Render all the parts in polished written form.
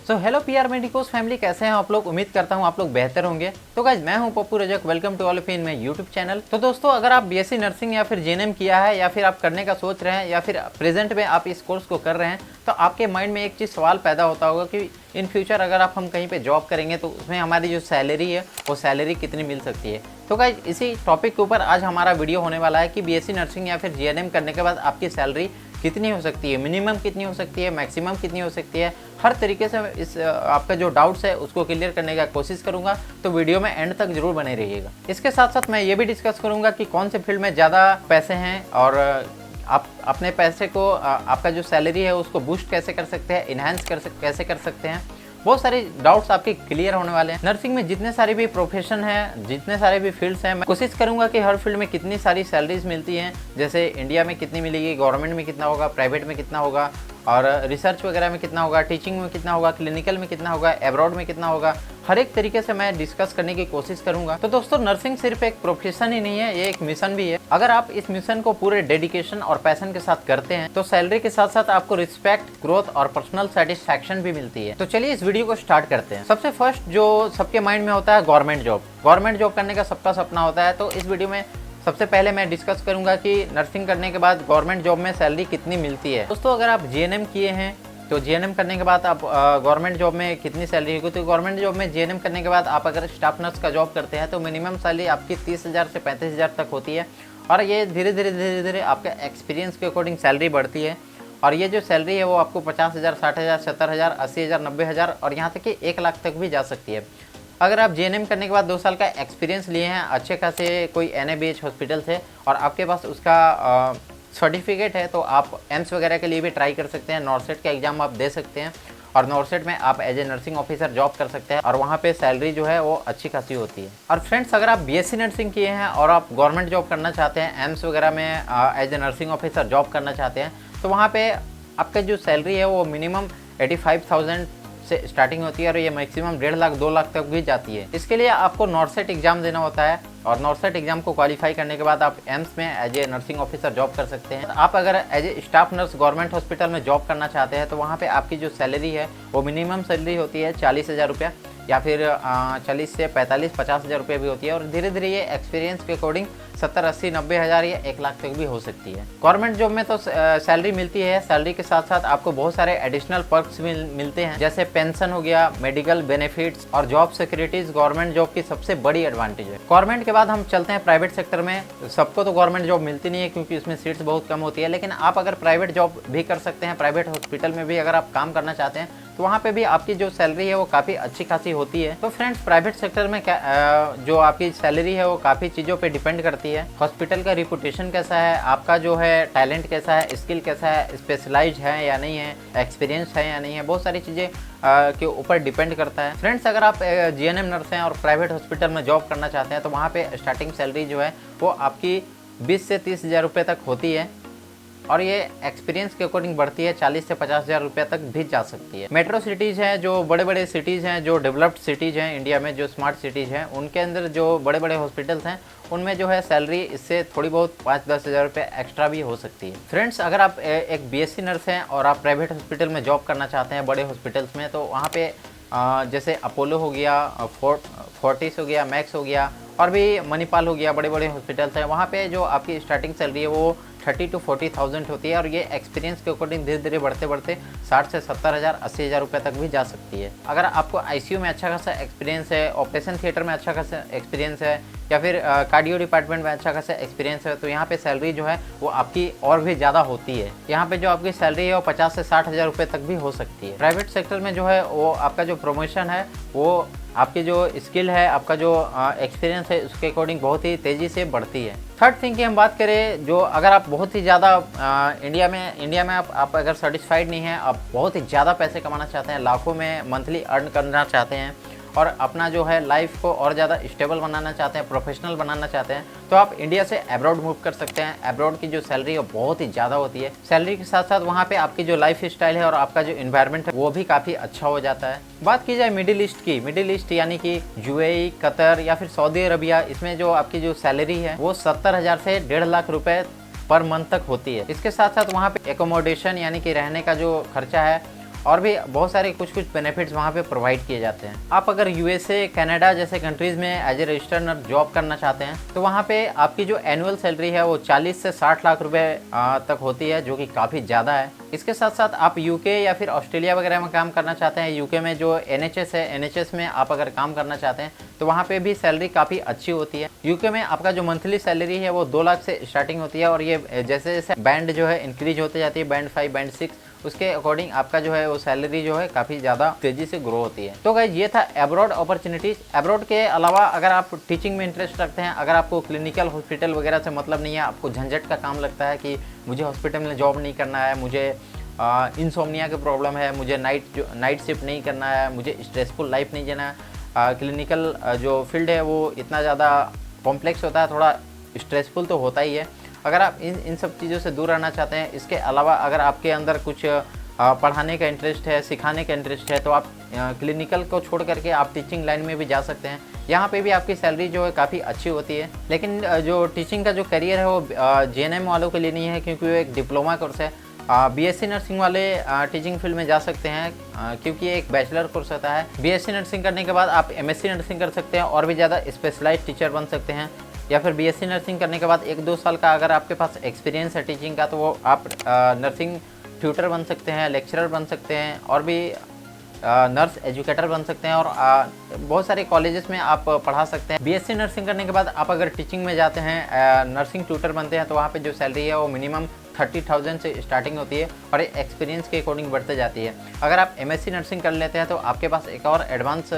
So hello PR medicos family, कैसे हैं आप लोग। उम्मीद करता हूं आप लोग बेहतर होंगे। तो गाइज मैं हूं Pappu Rajak, welcome to all of in my YouTube channel. तो दोस्तों, अगर आप बीएससी नर्सिंग या फिर जीएनएम किया है या फिर आप करने का सोच रहे हैं या फिर प्रेजेंट में आप इस कोर्स को कर रहे हैं, तो आपके माइंड में एक चीज़ सवाल पैदा होता होगा कि इन फ्यूचर अगर हम कहीं पे जॉब करेंगे तो उसमें हमारी जो सैलरी है वो सैलरी कितनी मिल सकती है। तो गाइज इसी टॉपिक के ऊपर आज हमारा वीडियो होने वाला है कि बीएससी नर्सिंग या फिर जीएनएम करने के बाद आपकी सैलरी कितनी हो सकती है, मिनिमम कितनी हो सकती है, मैक्सिमम कितनी हो सकती है। हर तरीके से इस आपका जो डाउट्स है उसको क्लियर करने का कोशिश करूंगा, तो वीडियो में एंड तक जरूर बने रहिएगा। इसके साथ साथ मैं ये भी डिस्कस करूंगा कि कौन से फील्ड में ज़्यादा पैसे हैं और आप अपने पैसे को आपका जो सैलरी है उसको बूस्ट कैसे कर सकते हैं, इन्हांस कैसे कर सकते हैं। बहुत सारे डाउट्स आपके क्लियर होने वाले हैं। नर्सिंग में जितने सारे भी प्रोफेशन हैं, जितने सारे भी फील्ड्स हैं, मैं कोशिश करूंगा कि हर फील्ड में कितनी सारी सैलरीज मिलती हैं, जैसे इंडिया में कितनी मिलेगी, गवर्नमेंट में कितना होगा, प्राइवेट में कितना होगा और रिसर्च वगैरह में कितना होगा, टीचिंग में कितना होगा, क्लिनिकल में कितना होगा, एब्रॉड में कितना होगा, हर एक तरीके से मैं डिस्कस करने की कोशिश करूंगा। तो दोस्तों, नर्सिंग सिर्फ एक प्रोफेशन ही नहीं है, ये एक मिशन भी है। अगर आप इस मिशन को पूरे डेडिकेशन और पैशन के साथ करते हैं तो सैलरी के साथ साथ आपको रिस्पेक्ट, ग्रोथ और पर्सनल सेटिस्फैक्शन भी मिलती है। तो चलिए इस वीडियो को स्टार्ट करते हैं। सबसे फर्स्ट जो सबके माइंड में होता है गवर्नमेंट जॉब। गवर्नमेंट जॉब करने का सबका सपना होता है। तो इस वीडियो में सबसे पहले मैं डिस्कस करूंगा कि नर्सिंग करने के बाद गवर्नमेंट जॉब में सैलरी कितनी मिलती है। दोस्तों, अगर आप जीएनएम किए हैं तो जीएनएम करने के बाद आप गवर्नमेंट जॉब में कितनी सैलरी होगी। तो गवर्नमेंट जॉब में जीएनएम करने के बाद आप अगर स्टाफ नर्स का जॉब करते हैं तो मिनिमम सैलरी आपकी 30,000 से 35,000 तक होती है। और ये धीरे धीरे आपके एक्सपीरियंस के अकॉर्डिंग सैलरी बढ़ती है। और ये जो सैलरी है वो आपको 50,000, 60,000, 70,000, 80,000, 90,000 और यहाँ तक कि 1 लाख तक भी जा सकती है। अगर आप जीएनएम करने के बाद 2 साल का एक्सपीरियंस लिए हैं अच्छे खासे कोई एनएबीएच हॉस्पिटल से और आपके पास उसका सर्टिफिकेट है, तो आप एम्स वगैरह के लिए भी ट्राई कर सकते हैं। नॉर्सेट का एग्जाम आप दे सकते हैं और नॉर्सेट में आप as a nursing officer job कर सकते हैं और वहाँ पे सैलरी जो है वो अच्छी खासी होती है। और फ्रेंड्स, अगर आप बीएससी नर्सिंग किए हैं और आप गवर्नमेंट जॉब करना चाहते हैं, एम्स वगैरह में as a nursing officer job करना चाहते हैं, तो वहाँ पे आपका जो सैलरी है वो मिनिमम 85,000 से स्टार्टिंग होती है और ये मैक्सिमम 1.5 लाख 2 लाख तक भी जाती है। इसके लिए आपको नॉर्सेट एग्जाम देना होता है और नॉर्सेट एग्जाम को क्वालिफाई करने के बाद आप एम्स में as a nursing officer job कर सकते हैं। आप अगर as a staff nurse government hospital में जॉब करना चाहते हैं तो वहाँ पे आपकी जो सैलरी है वो मिनिमम सैलरी होती है 40,000 रुपया या फिर 40 से 45, 50,000 रुपये भी होती है। और धीरे धीरे ये एक्सपीरियंस के अकॉर्डिंग 70, 80, 90,000 या 1 लाख तक भी हो सकती है। गवर्नमेंट जॉब में तो सैलरी मिलती है, सैलरी के साथ साथ आपको बहुत सारे एडिशनल पर्क्स मिलते हैं, जैसे पेंशन हो गया, मेडिकल बेनिफिट्स और जॉब सिक्योरिटीज गवर्नमेंट जॉब की सबसे बड़ी एडवांटेज है। गवर्नमेंट के बाद हम चलते हैं प्राइवेट सेक्टर में। सबको तो गवर्नमेंट जॉब मिलती नहीं है क्योंकि उसमें सीट्स बहुत कम होती है, लेकिन आप अगर प्राइवेट जॉब भी कर सकते हैं, प्राइवेट हॉस्पिटल में भी अगर आप काम करना चाहते हैं तो वहाँ पे भी आपकी जो सैलरी है वो काफ़ी अच्छी खासी होती है। तो फ्रेंड्स, प्राइवेट सेक्टर में जो आपकी सैलरी है वो काफ़ी चीज़ों पे डिपेंड करती है। हॉस्पिटल का रिपुटेशन कैसा है, आपका जो है टैलेंट कैसा है, स्किल कैसा है, स्पेशलाइज है या नहीं है, एक्सपीरियंस है या नहीं है, बहुत सारी चीज़ें के ऊपर डिपेंड करता है। फ्रेंड्स, अगर आप जीएनएम नर्स हैं और प्राइवेट हॉस्पिटल में जॉब करना चाहते हैं तो वहाँ पर स्टार्टिंग सैलरी जो है वो आपकी 20 से 30,000 रुपये तक होती है और ये एक्सपीरियंस के अकॉर्डिंग बढ़ती है, 40 से 50,000 रुपये तक भी जा सकती है। मेट्रो सिटीज़ हैं, जो बड़े बड़े सिटीज़ हैं, जो डेवलप्ड सिटीज़ हैं इंडिया में, जो स्मार्ट सिटीज़ हैं, उनके अंदर जो बड़े बड़े हॉस्पिटल्स हैं उनमें जो है सैलरी इससे थोड़ी बहुत 5-10 हज़ार रुपये एक्स्ट्रा भी हो सकती है। फ्रेंड्स, अगर आप एक बीएससी नर्स हैं और आप प्राइवेट हॉस्पिटल में जॉब करना चाहते हैं, बड़े हॉस्पिटल्स में, तो वहाँ पे जैसे अपोलो हो गया, फोर्टिस हो गया, मैक्स हो गया और भी मणिपाल हो गया, बड़े बड़े हॉस्पिटल्स हैं, वहाँ पे जो आपकी स्टार्टिंग सैलरी है वो 30,000 to 40,000 होती है और ये एक्सपीरियंस के अकॉर्डिंग धीरे धीरे बढ़ते बढ़ते 60 से 70,000, 80,000 रुपये तक भी जा सकती है। अगर आपको आईसीयू में अच्छा खासा एक्सपीरियंस है, ऑपरेशन थिएटर में अच्छा खासा एक्सपीरियंस है या फिर कार्डियो डिपार्टमेंट में अच्छा खासा एक्सपीरियंस है, तो यहाँ पे सैलरी जो है वो आपकी और भी ज़्यादा होती है। यहाँ पे जो आपकी सैलरी है वो 50 से 60,000 रुपये तक भी हो सकती है। प्राइवेट सेक्टर में जो है वो आपका जो प्रमोशन है वो आपकी जो स्किल है, आपका जो एक्सपीरियंस है उसके अकॉर्डिंग बहुत ही तेज़ी से बढ़ती है। थर्ड थिंग की हम बात करें, जो अगर आप बहुत ही ज़्यादा इंडिया में आप अगर सेटिस्फाइड नहीं हैं, आप बहुत ही ज़्यादा पैसे कमाना चाहते हैं, लाखों में मंथली अर्न करना चाहते हैं और अपना जो है लाइफ को और ज़्यादा स्टेबल बनाना चाहते हैं, प्रोफेशनल बनाना चाहते हैं, तो आप इंडिया से एब्रॉड मूव कर सकते हैं। एब्रॉड की जो सैलरी है बहुत ही ज़्यादा होती है। सैलरी के साथ साथ वहाँ पे आपकी जो लाइफ स्टाइल है और आपका जो इन्वायरमेंट है वो भी काफ़ी अच्छा हो जाता है। बात की जाए मिडिल ईस्ट की, मिडिल ईस्ट यानी कि यूएई, कतर या फिर सऊदी अरबिया, इसमें जो आपकी जो सैलरी है वो 70,000 से 1.5 लाख रुपए पर मंथ तक होती है। इसके साथ साथ वहाँ पे एकोमोडेशन यानी कि रहने का जो खर्चा है और भी बहुत सारे कुछ बेनिफिट्स वहाँ पे प्रोवाइड किए जाते हैं। आप अगर यूएसए, कनाडा जैसे कंट्रीज़ में as a registered nurse job करना चाहते हैं तो वहाँ पे आपकी जो एनुअल सैलरी है वो 40 से 60 लाख रुपए तक होती है, जो कि काफ़ी ज़्यादा है। इसके साथ साथ आप यूके या फिर ऑस्ट्रेलिया वगैरह में काम करना चाहते हैं, यूके में जो NHS है, NHS में आप अगर काम करना चाहते हैं तो वहाँ पे भी सैलरी काफ़ी अच्छी होती है। यूके में आपका जो मंथली सैलरी है वो 2 लाख से स्टार्टिंग होती है, और ये जैसे जैसे बैंड जो है इंक्रीज होते जाती है, बैंड 5, बैंड 6, उसके अकॉर्डिंग आपका जो है वो सैलरी जो है काफ़ी ज़्यादा तेज़ी से ग्रो होती है। तो गाइस ये था एब्रॉड अपॉर्चुनिटीज़। एब्रॉड के अलावा अगर आप टीचिंग में इंटरेस्ट रखते हैं, अगर आपको क्लिनिकल हॉस्पिटल वगैरह से मतलब नहीं है, आपको झंझट का काम लगता है कि मुझे हॉस्पिटल में जॉब नहीं करना है, मुझे इंसोम्निया की प्रॉब्लम है, मुझे नाइट शिफ्ट नहीं करना है, मुझे स्ट्रेसफुल लाइफ नहीं जीना है, क्लिनिकल जो फील्ड है वो इतना ज़्यादा कॉम्प्लेक्स होता है, थोड़ा स्ट्रेसफुल तो होता ही है। अगर आप इन सब चीज़ों से दूर रहना चाहते हैं, इसके अलावा अगर आपके अंदर कुछ पढ़ाने का इंटरेस्ट है, सिखाने का इंटरेस्ट है, तो आप क्लिनिकल को छोड़ करके आप टीचिंग लाइन में भी जा सकते हैं। यहाँ पे भी आपकी सैलरी जो है काफ़ी अच्छी होती है। लेकिन जो टीचिंग का जो करियर है वो JNM वालों के लिए नहीं है, क्योंकि वो एक डिप्लोमा कोर्स है। BSc नर्सिंग वाले टीचिंग फील्ड में जा सकते हैं, क्योंकि ये एक बैचलर कोर्स होता है। BSc नर्सिंग करने के बाद आप MSc नर्सिंग कर सकते हैं और भी ज़्यादा स्पेशलाइज्ड टीचर बन सकते हैं, या फिर BSc नर्सिंग करने के बाद 1-2 साल का अगर आपके पास एक्सपीरियंस है टीचिंग का, तो वो आप नर्सिंग ट्यूटर बन सकते हैं, लेक्चरर बन सकते हैं, और भी नर्स एजुकेटर बन सकते हैं, और बहुत सारे कॉलेजेस में आप पढ़ा सकते हैं। BSc नर्सिंग करने के बाद आप अगर टीचिंग में जाते हैं, नर्सिंग ट्यूटर बनते हैं, तो वहाँ पे जो सैलरी है वो मिनिमम 30,000 से स्टार्टिंग होती है, और एक्सपीरियंस के अकॉर्डिंग बढ़ते जाती है। अगर आप MSc नर्सिंग कर लेते हैं तो आपके पास एक और एडवांस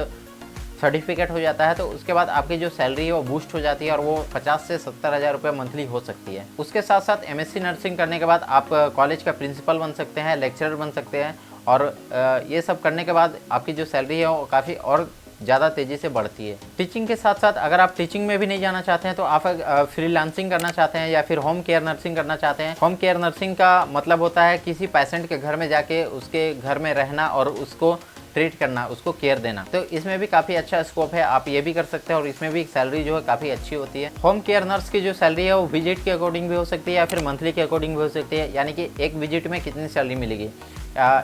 सर्टिफिकेट हो जाता है, तो उसके बाद आपकी जो सैलरी है वो बूस्ट हो जाती है, और वो 50 से 70 हज़ार रुपये मंथली हो सकती है। उसके साथ साथ MSc नर्सिंग करने के बाद आप कॉलेज का प्रिंसिपल बन सकते हैं, लेक्चरर बन सकते हैं, और ये सब करने के बाद आपकी जो सैलरी है वो काफ़ी और ज़्यादा तेज़ी से बढ़ती है। टीचिंग के साथ साथ अगर आप टीचिंग में भी नहीं जाना चाहते हैं तो आप फ्रीलांसिंग करना चाहते हैं, या फिर होम केयर नर्सिंग करना चाहते हैं। होम केयर नर्सिंग का मतलब होता है किसी पेशेंट के घर में जाके उसके घर में रहना और उसको ट्रीट करना, उसको केयर देना। तो इसमें भी काफ़ी अच्छा स्कोप है, आप ये भी कर सकते हैं, और इसमें भी सैलरी जो है काफ़ी अच्छी होती है। होम केयर नर्स की जो सैलरी है वो विजिट के अकॉर्डिंग भी हो सकती है, या फिर मंथली के अकॉर्डिंग भी हो सकती है, यानी कि एक विजिट में कितनी सैलरी मिलेगी।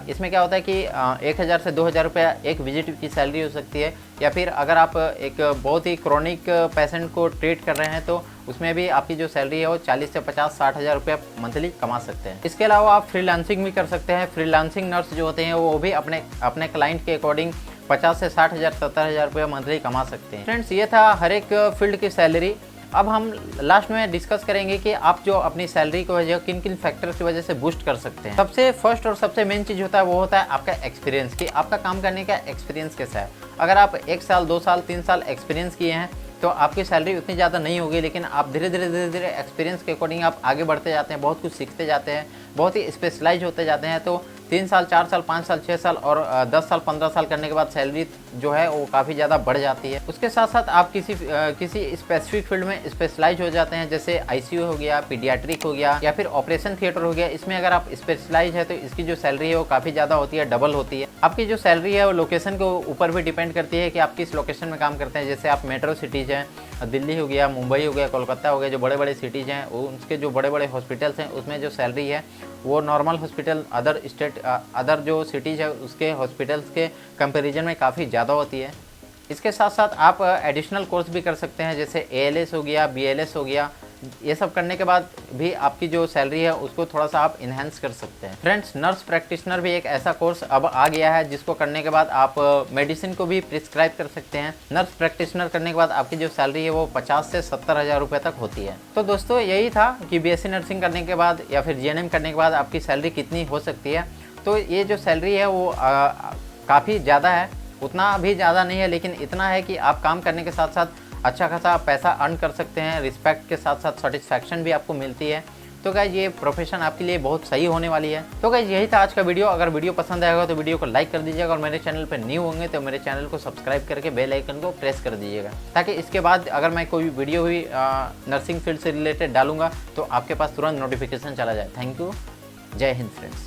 इसमें क्या होता है कि 1,000 से 2,000 रुपया एक विजिट की सैलरी हो सकती है, या फिर अगर आप एक बहुत ही क्रॉनिक पेशेंट को ट्रीट कर रहे हैं तो उसमें भी आपकी जो सैलरी है वो 40 से 50-60 हज़ार रुपया मंथली कमा सकते हैं। इसके अलावा आप फ्रीलांसिंग भी कर सकते हैं। फ्रीलांसिंग नर्स जो होते हैं वो भी अपने क्लाइंट के अकॉर्डिंग 50 से 60 हज़ार 70 हज़ार रुपया मंथली कमा सकते हैं। फ्रेंड्स, ये था हर एक फील्ड की सैलरी। अब हम लास्ट में डिस्कस करेंगे कि आप जो अपनी सैलरी को है किन किन फैक्टर्स की वजह से बूस्ट कर सकते हैं। सबसे फर्स्ट और सबसे मेन चीज़ होता है वो होता है आपका एक्सपीरियंस, कि आपका काम करने का एक्सपीरियंस कैसा है। अगर आप 1 साल 2 साल 3 साल एक्सपीरियंस किए हैं तो आपकी सैलरी उतनी ज़्यादा नहीं होगी, लेकिन आप धीरे धीरे एक्सपीरियंस के अकॉर्डिंग आप आगे बढ़ते जाते हैं, बहुत कुछ सीखते जाते हैं, बहुत ही स्पेशलाइज होते जाते हैं। तो 3 साल 4 साल 5 साल 6 साल और 10 साल 15 साल करने के बाद सैलरी जो है वो काफ़ी ज़्यादा बढ़ जाती है। उसके साथ साथ आप किसी स्पेसिफिक फील्ड में स्पेशलाइज हो जाते हैं, जैसे ICU हो गया, पीडियाट्रिक हो गया, या फिर ऑपरेशन थिएटर हो गया। इसमें अगर आप स्पेशलाइज है तो इसकी जो सैलरी है वो काफ़ी ज़्यादा होती है, डबल होती है। आपकी जो सैलरी है वो लोकेशन के ऊपर भी डिपेंड करती है कि आप किस लोकेशन में काम करते हैं। जैसे आप मेट्रो सिटीज़ हैं, दिल्ली हो गया, मुंबई हो गया, कोलकाता हो गया, जो बड़े बड़े सिटीज़ हैं उसके जो बड़े बड़े हॉस्पिटल्स हैं उसमें जो सैलरी है वो नॉर्मल हॉस्पिटल अदर जो सिटीज़ है उसके हॉस्पिटल्स के कंपैरिजन में काफ़ी ज़्यादा होती है। इसके साथ साथ आप एडिशनल कोर्स भी कर सकते हैं, जैसे ALS हो गया, BLS हो गया। ये सब करने के बाद भी आपकी जो सैलरी है उसको थोड़ा सा आप इन्हेंस कर सकते हैं। फ्रेंड्स, नर्स प्रैक्टिशनर भी एक ऐसा कोर्स अब आ गया है जिसको करने के बाद आप मेडिसिन को भी प्रिस्क्राइब कर सकते हैं। नर्स प्रैक्टिशनर करने के बाद आपकी जो सैलरी है वो 50 से 70 हज़ार रुपये तक होती है। तो दोस्तों, यही था कि BSc नर्सिंग करने के बाद या फिर JNM करने के बाद आपकी सैलरी कितनी हो सकती है। तो ये जो सैलरी है वो काफ़ी ज़्यादा है, उतना भी ज़्यादा नहीं है, लेकिन इतना है कि आप काम करने के साथ साथ अच्छा खासा पैसा अर्न कर सकते हैं, रिस्पेक्ट के साथ साथ सेटिस्फैक्शन भी आपको मिलती है। तो गाइज, ये प्रोफेशन आपके लिए बहुत सही होने वाली है। तो गाइज, यही था आज का वीडियो। अगर वीडियो पसंद आएगा तो वीडियो को लाइक कर दीजिएगा, और मेरे चैनल पर न्यू होंगे तो मेरे चैनल को सब्सक्राइब करके बेल आइकन को प्रेस कर दीजिएगा, ताकि इसके बाद अगर मैं कोई वीडियो भी नर्सिंग फील्ड से रिलेटेड डालूंगा तो आपके पास तुरंत नोटिफिकेशन चला जाए। Thank you. जय हिंद फ्रेंड्स।